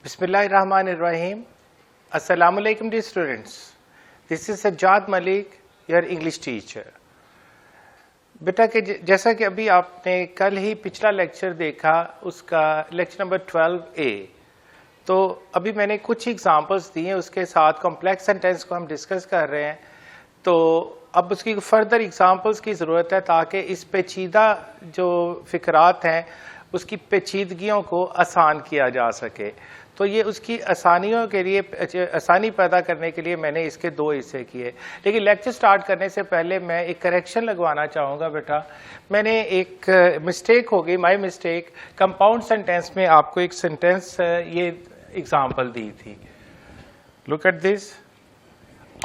Bismillahirrahmanirrahim. Assalamu alaikum dear students. This is Sajjad Malik, your English teacher. बेटा कि जैसा कि अभी आपने कल ही पिछला लेक्चर देखा, उसका लेक्चर नंबर 12A, तो अभी मैंने कुछ एग्जांपल्स दिए, उसके साथ कॉम्प्लेक्स सेंटेंस को हम डिस्कस कर रहे हैं। तो अब उसकी फर्दर एग्जांपल्स की ज़रूरत है ताकि इस पेचीदा जो फ़िक्रात हैं उसकी पेचीदगियों को आसान किया जा सके। तो ये उसकी आसानियों के लिए, आसानी पैदा करने के लिए मैंने इसके दो हिस्से किए। लेकिन लेक्चर स्टार्ट करने से पहले मैं एक करेक्शन लगवाना चाहूँगा। बेटा मैंने एक मिस्टेक हो गई, माय मिस्टेक। कंपाउंड सेंटेंस में आपको एक सेंटेंस ये एग्जांपल दी थी। Look at this,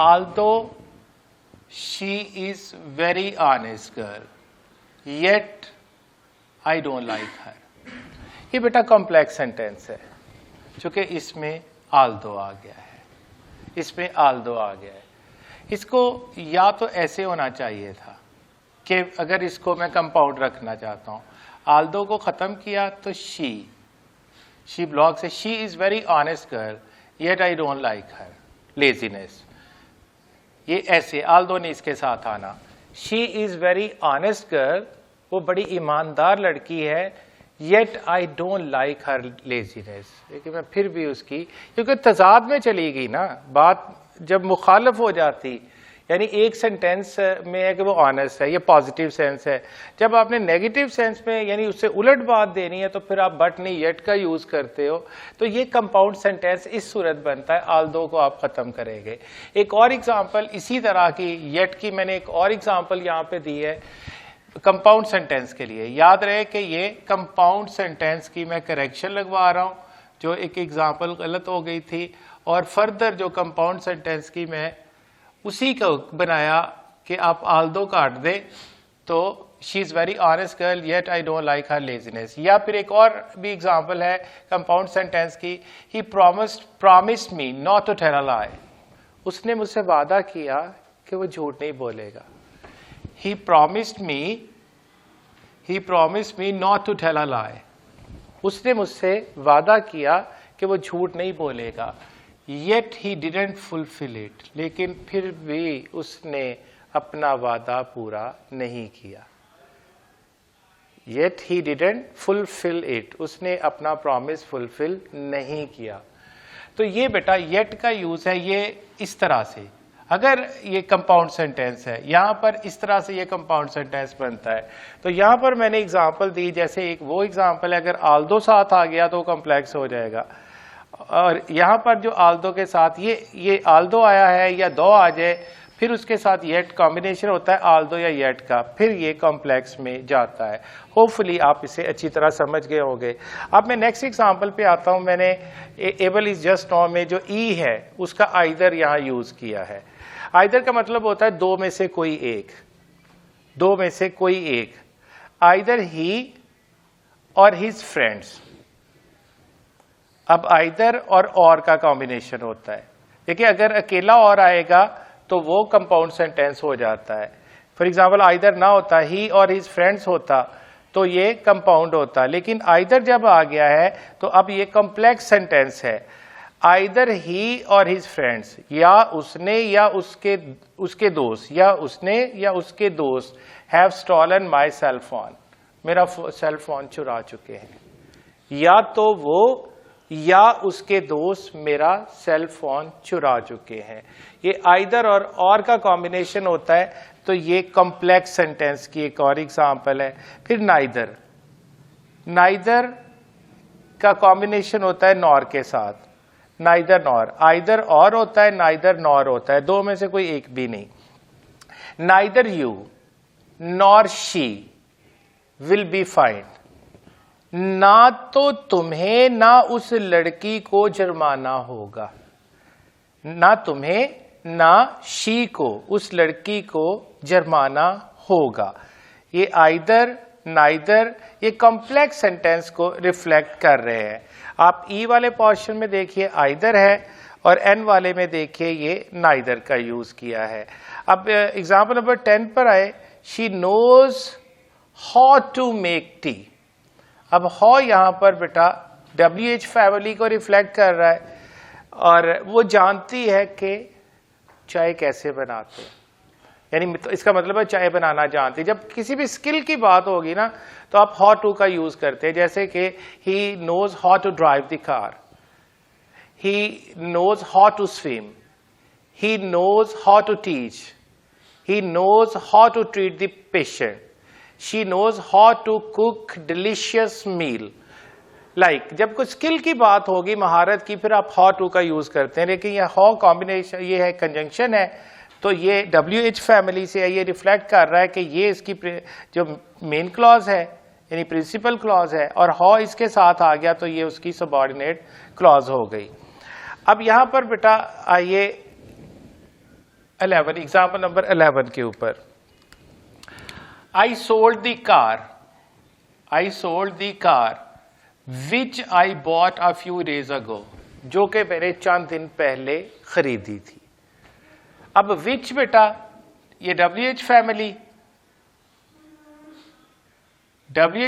although she is very honest girl yet I don't like her. ये बेटा कॉम्प्लेक्स सेंटेंस है, चूंकि इसमें ऑल्दो आ गया है, इसमें ऑल्दो आ गया है। इसको या तो ऐसे होना चाहिए था कि अगर इसको मैं कंपाउंड रखना चाहता हूँ, ऑल्दो को ख़त्म किया तो शी ब्लॉक से she is very honest girl yet I don't like her, laziness. ये ऐसे ऑल्दो ने इसके साथ आना। She is very honest girl, वो बड़ी ईमानदार लड़की है, yet I don't like her laziness. लेकिन मैं फिर भी उसकी, क्योंकि तजाद में चली गई ना बात, जब मुखालफ हो जाती, यानी एक सेंटेंस में है कि वो ऑनेस्ट है, ये पॉजिटिव सेंस है। जब आपने नेगेटिव सेंस में यानी उससे उलट बात देनी है तो फिर आप बट नहीं येट का यूज करते हो। तो ये कंपाउंड सेंटेंस इस सूरत बनता है, ऑल्दो को आप खत्म करेंगे। एक और एग्जांपल इसी तरह की येट की मैंने एक और एग्जांपल यहाँ पे दी है कंपाउंड सेंटेंस के लिए। याद रहे कि ये कंपाउंड सेंटेंस की मैं करेक्शन लगवा रहा हूँ, जो एक एग्जांपल गलत हो गई थी, और फर्दर जो कंपाउंड सेंटेंस की मैं उसी को बनाया कि आप ऑल्दो काट दे तो she is very honest girl yet I don't like her laziness. या फिर एक और भी एग्जांपल है कंपाउंड सेंटेंस की, he promised me not to tell a lie. उसने मुझसे वादा किया कि वो झूठ नहीं बोलेगा। He promised me not to tell a lie. उसने मुझसे वादा किया कि वो झूठ नहीं बोलेगा। Yet he didn't fulfill it. लेकिन फिर भी उसने अपना वादा पूरा नहीं किया। Yet he didn't fulfill it. उसने अपना प्रॉमिस फुलफिल नहीं किया। तो ये बेटा yet का यूज है ये इस तरह से। अगर ये कंपाउंड सेंटेंस है, यहाँ पर इस तरह से ये कंपाउंड सेंटेंस बनता है। तो यहाँ पर मैंने एग्जांपल दी, जैसे एक वो एग्जांपल है, अगर ऑल्दो साथ आ गया तो कॉम्प्लेक्स हो जाएगा। और यहाँ पर जो ऑल्दो के साथ ये ऑल्दो आया है या दो आ जाए, फिर उसके साथ येट कॉम्बिनेशन होता है ऑल्दो या येट का, फिर ये कॉम्प्लेक्स में जाता है। होपफुली आप इसे अच्छी तरह समझ गए होंगे। अब मैं नेक्स्ट एग्जांपल पे आता हूँ। मैंने एबल इज जस्ट नॉ में जो ई है उसका आइदर यहाँ यूज किया है। आइदर का मतलब होता है दो में से कोई एक, दो में से कोई एक। आइदर ही और हिज फ्रेंड्स। अब आइदर और का कॉम्बिनेशन होता है। देखिए अगर अकेला और आएगा तो वो कंपाउंड सेंटेंस हो जाता है। फॉर एग्जाम्पल आइदर ना होता, ही और हिज फ्रेंड्स होता तो ये कंपाउंड होता। लेकिन आइदर जब आ गया है तो अब ये कॉम्प्लेक्स सेंटेंस है। आइदर ही और हिज फ्रेंड्स, या उसने या उसके दोस्त, या उसने या उसके दोस्त have stolen my cell phone, मेरा सेल फोन चुरा चुके हैं। या तो वो या उसके दोस्त मेरा सेल फोन चुरा चुके हैं। ये आइदर और का कॉम्बिनेशन होता है। तो ये कॉम्प्लेक्स सेंटेंस की एक और एग्जांपल है। फिर नाइदर, नाइदर का कॉम्बिनेशन होता है नॉर के साथ, नाइदर नॉर। आइदर और होता है, नाइदर नॉर होता है, दो में से कोई एक भी नहीं। Neither you nor she will be find. ना तो तुम्हें ना उस लड़की को जुर्माना होगा, ना तुम्हें ना शी को, उस लड़की को जुर्माना होगा। ये आइदर नाइदर ये कॉम्प्लेक्स सेंटेंस को रिफ्लेक्ट कर रहे हैं। आप ई वाले पोर्शन में देखिए आइदर है और एन वाले में देखिए ये नाइदर का यूज किया है। अब एग्जांपल नंबर 10 पर आए, she knows how to make tea. अब हाउ यहां पर बेटा WH फैमिली को रिफ्लेक्ट कर रहा है और वो जानती है कि चाय कैसे बनाते हैं, यानी इसका मतलब है चाय बनाना जानती है। जब किसी भी स्किल की बात होगी ना तो आप हाउ टू का यूज करते हैं, जैसे कि he knows how to drive the car, he knows how to swim, he knows how to teach, he knows how to treat the patient, she knows how to cook delicious meal. Like जब कुछ skill की बात होगी, महारत की, फिर आप how to का यूज करते हैं, लेकिन ये how कॉम्बिनेशन, ये है कंजंक्शन है, तो ये WH फैमिली से ये रिफ्लेक्ट कर रहा है कि ये इसकी जो मेन क्लॉज है यानी प्रिंसिपल क्लॉज है, और how इसके साथ आ गया तो ये उसकी सबऑर्डिनेट क्लॉज हो गई। अब यहां पर बेटा आइए 11 एग्जाम्पल नंबर 11 के ऊपर, I sold the car which I bought a few days ago, जो कि मैंने चंद दिन पहले खरीदी थी। अब विच बेटा ये WH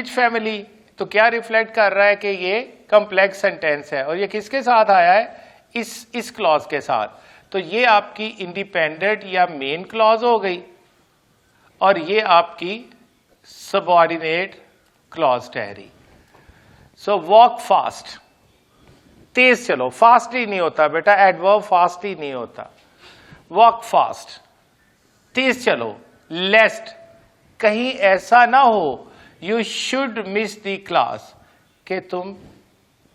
फैमिली तो क्या रिफ्लेक्ट कर रहा है कि ये कॉम्प्लेक्स सेंटेंस है, और ये किसके साथ आया है, इस क्लॉज के साथ। तो ये आपकी इंडिपेंडेंट या मेन क्लॉज हो गई, और ये आपकी सबऑर्डिनेट क्लॉज ठहरी। सो वॉक फास्ट, तेज चलो, फास्टली नहीं होता बेटा, एडवर्ब फास्टली नहीं होता। वॉक फास्ट, तेज चलो। लेस्ट, कहीं ऐसा ना हो, you should miss the class, कि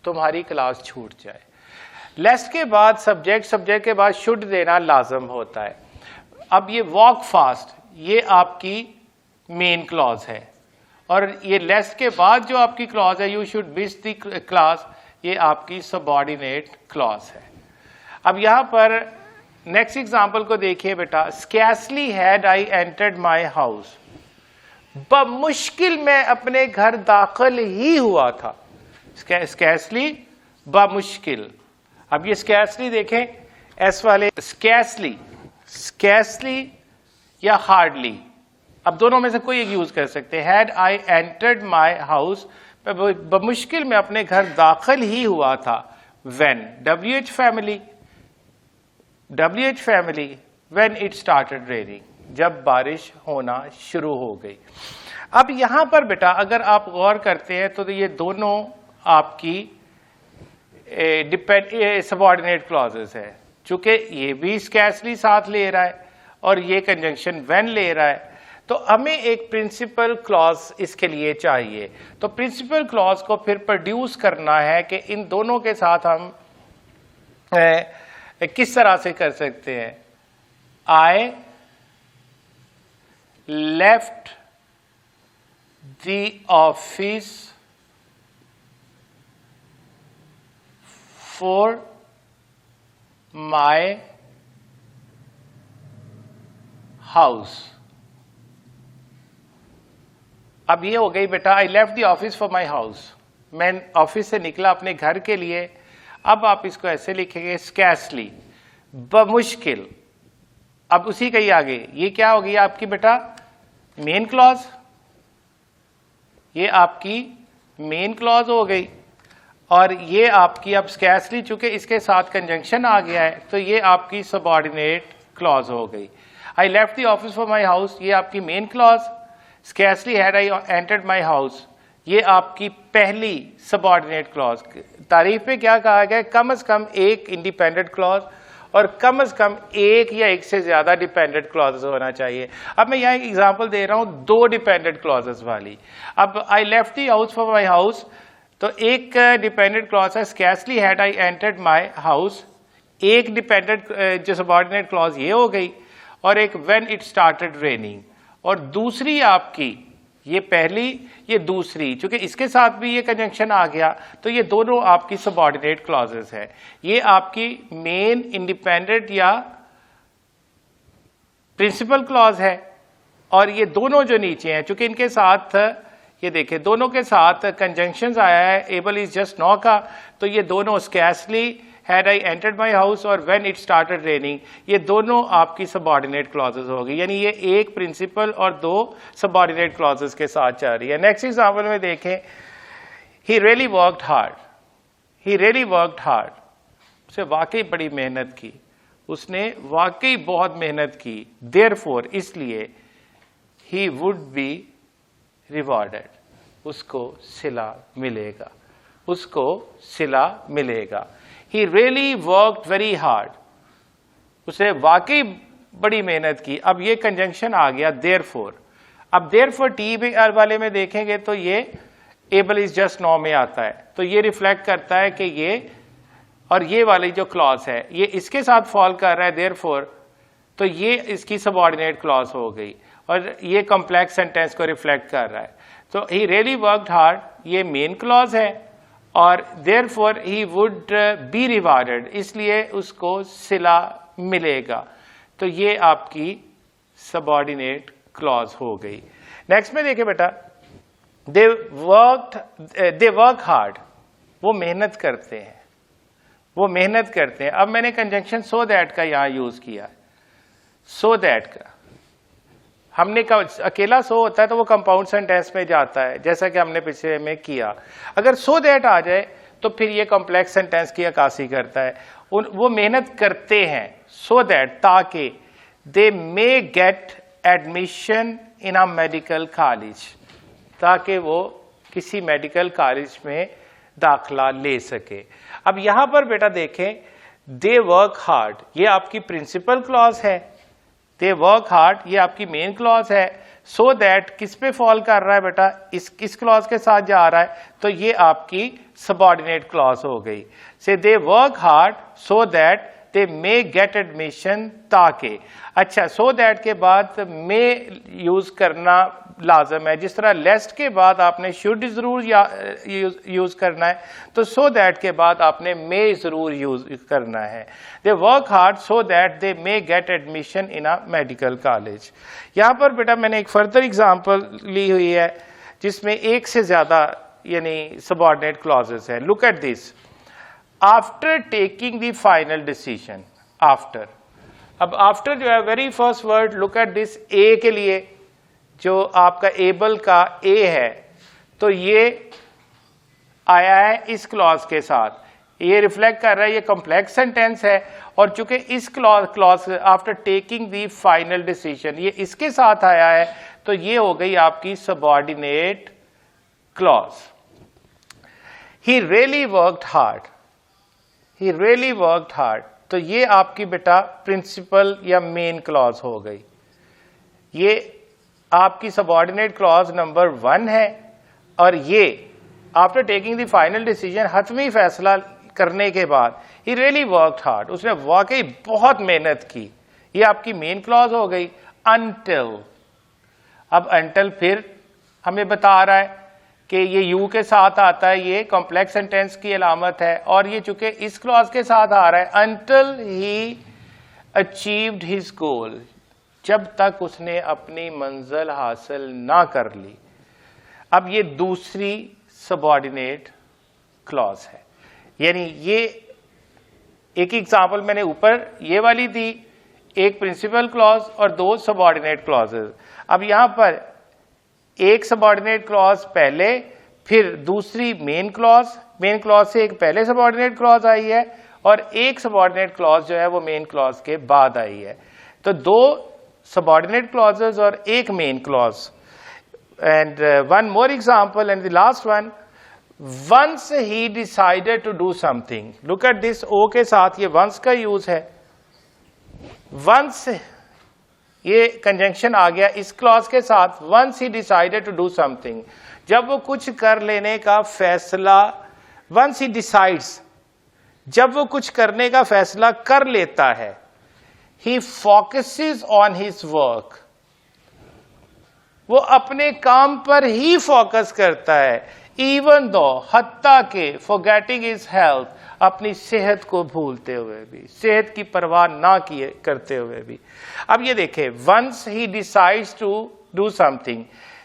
तुम्हारी क्लास छूट जाए। लेस्ट के बाद सब्जेक्ट के बाद शुड देना लाजम होता है। अब ये वॉक फास्ट ये आपकी मेन क्लॉज है, और ये लेस्ट के बाद जो आपकी क्लॉज है you should miss the class, ये आपकी सबऑर्डिनेट क्लॉज है। अब यहां पर नेक्स्ट एग्जांपल को देखिए बेटा, scarcely had I entered my house, बमुश्किल मैं अपने घर दाखिल ही हुआ था। स्कैर्सली बमुश्किल। अब ये स्कैर्सली देखें, एस वाले, स्कैर्सली या हार्डली, अब दोनों में से कोई एक यूज कर सकते हैं। Had I entered my house, बमुश्किल में अपने घर दाखिल ही हुआ था। When, WH family when it started raining, जब बारिश होना शुरू हो गई। अब यहां पर बेटा अगर आप गौर करते हैं तो ये दोनों आपकी सबऑर्डिनेट क्लॉजेस है, चूंकि ये भी स्कैर्सली साथ ले रहा है और ये कंजंक्शन व्हेन ले रहा है, तो हमें एक प्रिंसिपल क्लॉज इसके लिए चाहिए। तो प्रिंसिपल क्लॉज को फिर प्रोड्यूस करना है कि इन दोनों के साथ हम किस तरह से कर सकते हैं। I left the office for my house. अब ये हो गई बेटा, I left the office for my house, मैं ऑफिस से निकला अपने घर के लिए। अब आप इसको ऐसे लिखेंगे, स्कैर्सली बमुश्किल। अब उसी का ही आगे ये क्या हो गई आपकी बेटा, मेन क्लॉज, ये आपकी मेन क्लॉज हो गई, और ये आपकी अब स्कैर्सली चूंकि इसके साथ कंजंक्शन आ गया है तो ये आपकी सबऑर्डिनेट क्लॉज हो गई। I left the office for my house, ये आपकी main clause. Scarcely had I entered my house, ये आपकी पहली सबऑर्डिनेट क्लॉज। तारीफ में क्या कहा गया, कम से कम एक इंडिपेंडेंट क्लॉज और कम से कम एक या एक से ज्यादा डिपेंडेंट क्लॉजेस होना चाहिए। अब मैं यहाँ एक एग्जांपल दे रहा हूँ दो डिपेंडेंट क्लॉजेस वाली। अब I left the house for my house, तो एक डिपेंडेंट क्लॉज है scarcely had I entered my house, एक डिपेंडेंट जो सबऑर्डिनेट क्लॉज ये हो गई, और एक व्हेन इट स्टार्टेड रेनिंग, और दूसरी आपकी ये पहली ये दूसरी, क्योंकि इसके साथ भी ये कंजंक्शन आ गया तो ये दोनों आपकी सबऑर्डिनेट क्लॉजेस है। ये आपकी मेन इंडिपेंडेंट या प्रिंसिपल क्लॉज है, और ये दोनों जो नीचे हैं चूंकि इनके साथ ये देखें दोनों के साथ कंजंक्शंस आया है, एबल इज जस्ट नो का, तो ये दोनों scarcely had I entered my house और व्हेन इट स्टार्टेड रेनिंग, ये दोनों आपकी सबऑर्डिनेट क्लॉजेस होगी। यानी ये एक प्रिंसिपल और दो सबऑर्डिनेट क्लॉजेस के साथ चल रही है। नेक्स्ट एग्जांपल में देखें, he really worked hard, he really worked hard, उसने वाकई बड़ी मेहनत की, उसने वाकई बहुत मेहनत की, देयरफॉर इसलिए ही वुड बी रिवॉर्डेड, उसको सिला मिलेगा, उसको सिला मिलेगा। He really worked very hard, उसने वाकई बड़ी मेहनत की। अब ये कंजंक्शन आ गया देयरफॉर। अब देयरफॉर टी वाले में देखेंगे तो ये एबल इज जस्ट नाउ में आता है, तो ये रिफ्लेक्ट करता है कि ये और ये वाली जो क्लॉज है ये इसके साथ फॉल कर रहा है, देयरफॉर तो ये इसकी सबऑर्डिनेट क्लॉज हो गई और ये कॉम्प्लेक्स सेंटेंस को रिफ्लेक्ट कर रहा है। तो ही रियली वर्कड हार्ड ये मेन क्लॉज है और therefore he would be rewarded, इसलिए उसको सिला मिलेगा। तो ये आपकी सबऑर्डिनेट क्लॉज हो गई। नेक्स्ट में देखिए बेटा, दे वर्क हार्ड, वो मेहनत करते हैं, वो मेहनत करते हैं। अब मैंने कंजंक्शन सो दैट का यहां यूज किया, सो दैट का। हमने अकेला सो होता है तो वो कंपाउंड सेंटेंस में जाता है, जैसा कि हमने पिछले में किया। अगर सो दैट आ जाए तो फिर ये कॉम्प्लेक्स सेंटेंस की अक्कासी करता है। वो मेहनत करते हैं सो दैट, ताकि they may get admission in a medical college, ताकि वो किसी मेडिकल कॉलेज में दाखला ले सके। अब यहां पर बेटा देखें, दे वर्क हार्ड ये आपकी प्रिंसिपल क्लॉज है, दे वर्क हार्ड ये आपकी मेन क्लॉज है। सो दैट किस पे फॉल कर रहा है बेटा, इस क्लॉज के साथ जा रहा है, तो ये आपकी सबऑर्डिनेट क्लॉज हो गई। से they work hard so that they may get admission, ताकि। अच्छा, सो दैट के बाद मे यूज करना लाजम है, जिस तरह लेस्ट के बाद आपने शुड जरूर यूज करना है, तो सो दैट के बाद आपने मे जरूर यूज करना है। They work hard so that they may get admission in a medical college. यहां पर बेटा मैंने एक फर्दर एग्जांपल ली हुई है जिसमें एक से ज्यादा यानी सबऑर्डिनेट क्लॉजेस है। Look at this, after taking the final decision, after. अब आफ्टर जो है very first word, look at this, ए के लिए जो आपका एबल का ए है, तो ये आया है इस क्लॉज के साथ, ये रिफ्लेक्ट कर रहा है ये कॉम्प्लेक्स सेंटेंस है, और चूंकि इस clause after taking the final decision ये इसके साथ आया है, तो ये हो गई आपकी subordinate clause. He really worked hard, he really worked hard, तो ये आपकी बेटा प्रिंसिपल या मेन क्लॉज हो गई। ये आपकी सबऑर्डिनेट क्लॉज नंबर 1 है, और ये after taking the final decision, हतमी फैसला करने के बाद, ही रियली वर्कड हार्ड, उसने वाकई बहुत मेहनत की, ये आपकी मेन क्लॉज हो गई। अनटिल, अब अनटिल फिर हमें बता रहा है कि ये यू के साथ आता है, ये कॉम्प्लेक्स सेंटेंस की अलामत है, और ये चूंकि इस क्लॉज के साथ आ रहा है, until he achieved his goal, जब तक उसने अपनी मंजिल हासिल ना कर ली। अब ये दूसरी सबऑर्डिनेट क्लॉज है, यानी ये एक एग्जांपल मैंने ऊपर ये वाली दी, एक प्रिंसिपल क्लॉज और 2 सबऑर्डिनेट क्लॉजेस। अब यहां पर एक सबऑर्डिनेट क्लॉज पहले, फिर दूसरी मेन क्लॉज से एक पहले सबऑर्डिनेट क्लॉज आई है, और एक सबऑर्डिनेट क्लॉज जो है वो मेन क्लॉज के बाद आई है। तो 2 सबऑर्डिनेट क्लॉजेस और एक main clause. And one more example and the last one, once he decided to do something. Look at this, ओ के साथ ये वंस का यूज है। वंस ये कंजंक्शन आ गया इस क्लॉज के साथ, once he decided to do something, जब वो कुछ कर लेने का फैसला, वंस ही डिसाइड्स, जब वो कुछ करने का फैसला कर लेता है, he focuses on his work, वो अपने काम पर ही फोकस करता है, even though, हत्ता के, forgetting his health, अपनी सेहत को भूलते हुए भी, सेहत की परवाह ना किए करते हुए भी। अब ये देखें, once he decides to do something,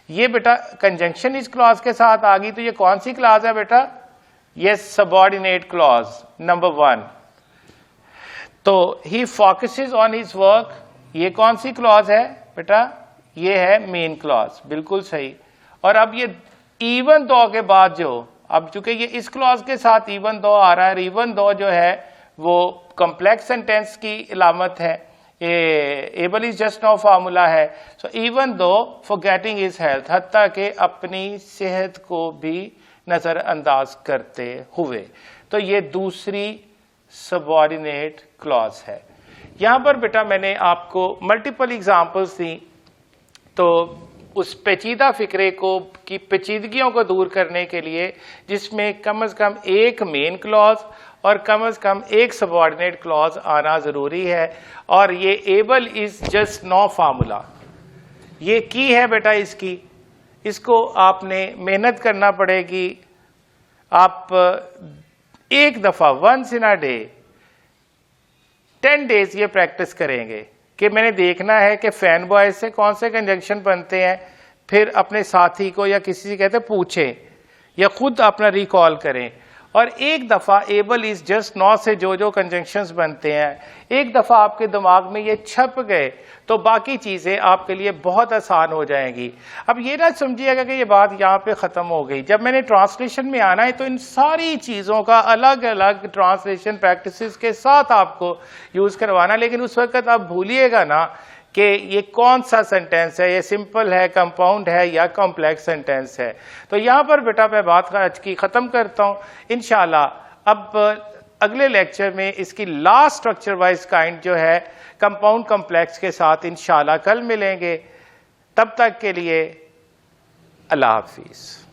ये बेटा कंजंक्शन इस क्लॉज के साथ आ गई, तो ये कौन सी क्लॉज है बेटा, ये सबऑर्डिनेट क्लॉज नंबर 1। तो ही फोकसेस ऑन हिज वर्क, ये कौन सी क्लॉज है बेटा, ये है मेन क्लॉज, बिल्कुल सही। और अब ये इवन दो के बाद जो अब चूंकि ये इस क्लॉज के साथ इवन दो आ रहा है, इवन दो जो है वो कॉम्प्लेक्स सेंटेंस की अलामत है, ये able is just now formula है। So even though forgetting is health, हत्ता के अपनी सेहत को भी नजरअंदाज करते हुए। तो ये दूसरी सबऑर्डिनेट क्लॉज है। यहां पर बेटा मैंने आपको मल्टीपल एग्जांपल्स दी, तो उस पेचीदा फिक्रे को की पेचीदगियों को दूर करने के लिए जिसमें कम से कम एक मेन क्लॉज और कम से कम एक सबऑर्डिनेट क्लॉज आना जरूरी है। और ये able is just no formula ये की है बेटा इसकी, इसको आपने मेहनत करना पड़ेगी। आप एक दफा once in a day 10 days ये प्रैक्टिस करेंगे कि मैंने देखना है कि फैन बॉय से कौन से कंजंक्शन बनते हैं, फिर अपने साथी को या किसी से कहते पूछें या खुद अपना रिकॉल करें। और एक दफा एबल इज जस्ट नॉट से जो जो कंजंक्शंस बनते हैं एक दफा आपके दिमाग में ये छप गए तो बाकी चीजें आपके लिए बहुत आसान हो जाएंगी। अब ये ना समझिएगा कि ये बात यहाँ पे खत्म हो गई। जब मैंने ट्रांसलेशन में आना है तो इन सारी चीजों का अलग अलग ट्रांसलेशन प्रैक्टिसेस के साथ आपको यूज करवाना, लेकिन उस वक्त आप भूलिएगा ना कि ये कौन सा सेंटेंस है, ये सिंपल है, कंपाउंड है या कॉम्प्लेक्स सेंटेंस है। तो यहाँ पर बेटा मैं बात आज की ख़त्म करता हूँ। इंशाल्लाह अब अगले लेक्चर में इसकी लास्ट स्ट्रक्चर वाइज काइंड जो है कंपाउंड कॉम्प्लेक्स के साथ इंशाल्लाह कल मिलेंगे। तब तक के लिए अल्लाह हाफिज़।